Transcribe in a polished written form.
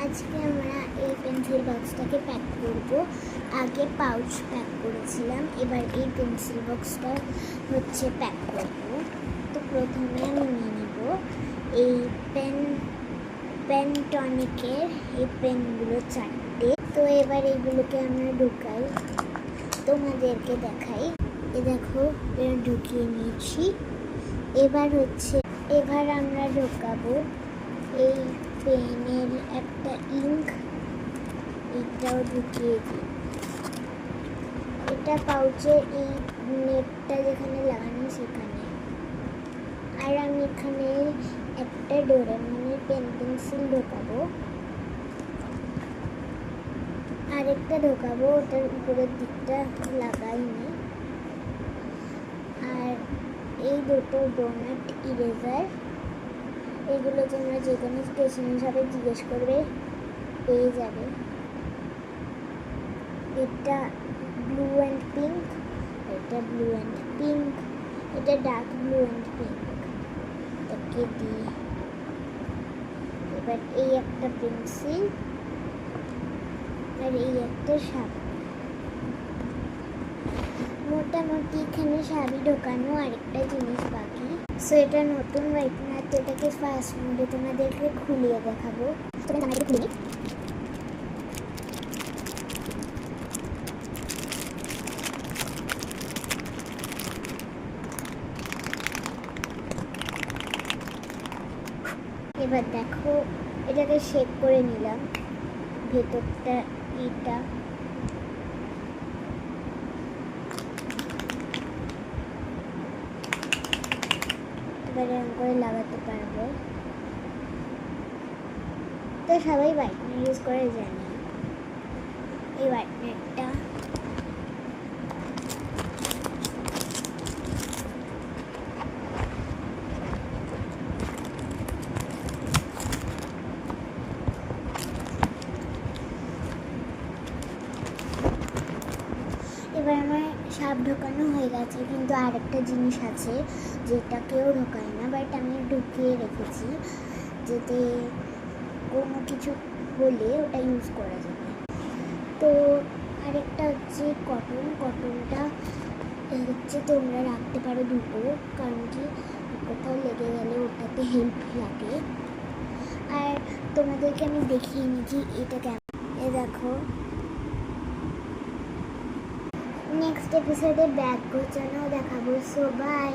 আজকে আমরা এই পেন্সিল বক্সটাকে প্যাক করব। আগে পাউচ প্যাক করেছিলাম, এবার এই পেন্সিল বক্সটা হচ্ছে প্যাক করব। তো প্রথমে আমি নিয়ে নেব এই পেন্টনিকের এই পেনগুলো 4টে। তো এবার এইগুলোকে আমরা ঢুকাই, তোমাদেরকে দেখাই। এ দেখো, এবার ঢুকিয়ে নিয়েছি। এবার আমরা ঢোকাবো এই পেনের একটা ইঙ্ক, এটাও ঢুকিয়ে দিই। এটা পাউচের এই নেটটা যেখানে লাগানো সেখানে। আর আমি এখানে একটা ডোরেমনের পেন্সিল ঢোকাবো, আরেকটা ঢোকাবো, ওটার উপরের দিকটা লাগাইনি। আর এই দুটো ডোনাট ইরেজার, এগুলো তোমরা যে কোনো স্টেশনারি শপে জিজ্ঞেস করবে, পেয়ে যাবে। এটা ব্লু অ্যান্ড পিঙ্ক, এটা ব্লু অ্যান্ড পিঙ্ক, এটা ডার্ক ব্লু অ্যান্ড পিঙ্ক। এটাকে দিই। এবার এই একটা পেন্সিল আর এই একটা সাবি। মোটামুটি এখানে সাবি ঢোকানো, আরেকটা জিনিস বাকি। সো এটা নতুন হোয়াইটনার, তো এটাকে ফার্স্ট মোডে তোমাদেরকে খুলিয়ে দেখাবো। তুমি জানাটা খুলে নিই। এবার দেখো, এটাকে শেক করে নিলাম, ভেতরটা এটা। এবারে এরকম করে লাগাতে পারবো। তো সবাই হোয়াইটনার ইউজ করে জানি। এই হোয়াইটনারটা এবার আমার সাপ ঢোকানো হয়ে গেছে, কিন্তু আরেকটা জিনিস আছে যেটা কেউ ঢোকায় না, বাট আমি ঢুকিয়ে রেখেছি যাতে কোনো কিছু হলে ওটা ইউজ করা যাবে। তো আরেকটা হচ্ছে কটনটা হচ্ছে তোমরা রাখতে পারো দুটো, কারণ কি কোথাও লেগে গেলে ওটাতে হেল্প লাগে। আর তোমাদেরকে আমি দেখিয়ে নিচ্ছি এটা কেমন। এ দেখো, নেক্সট এপিসোডে ব্যাগ গোছানো দেখাবো। So by.